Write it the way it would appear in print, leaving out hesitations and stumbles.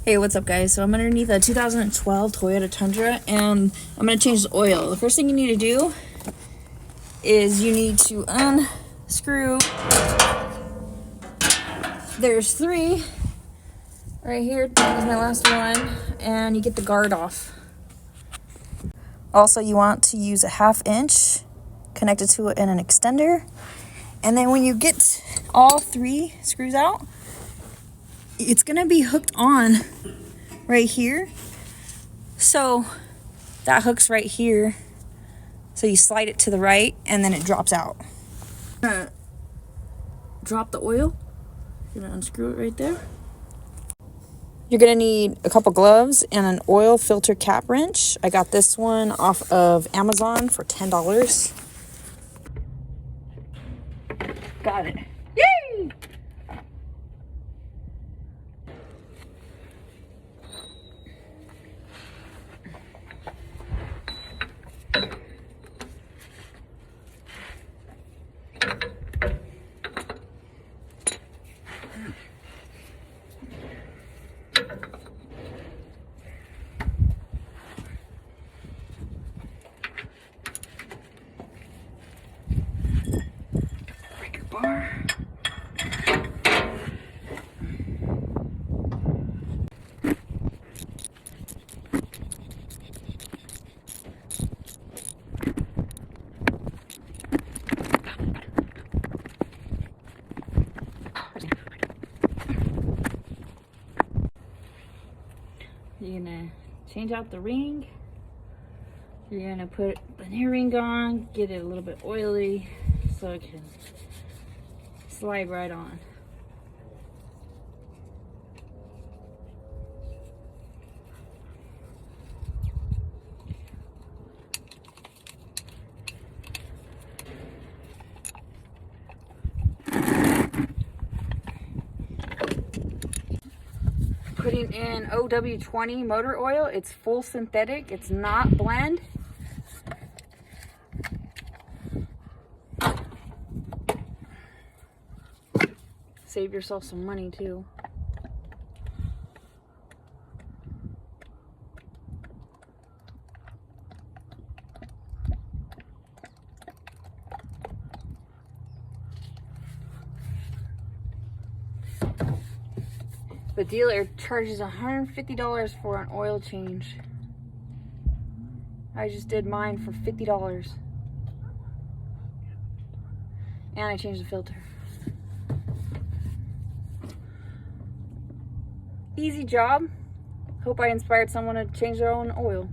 Hey, what's up guys? So I'm underneath a 2012 Toyota Tundra and I'm going to change the oil. The first thing you need to do is you need to unscrew. There's 3 right here. That is my last one. And you get the guard off. Also, you want to use a 1/2 inch connected to it in an extender. And then when you get all 3 screws out, it's going to be hooked on right here. So that hook's right here. So you slide it to the right and then it drops out. Drop the oil. You're gonna unscrew it right there. You're gonna need a couple gloves and an oil filter cap wrench. I got this one off of Amazon for $10. Got it. Yay! Breaker bar. You're gonna change out the ring. You're gonna put the new ring on, get it a little bit oily so it can slide right on. Putting in OW20 motor oil. It's full synthetic. It's not blend. Save yourself some money too. The dealer charges $150 for an oil change. I just did mine for $50. And I changed the filter. Easy job. Hope I inspired someone to change their own oil.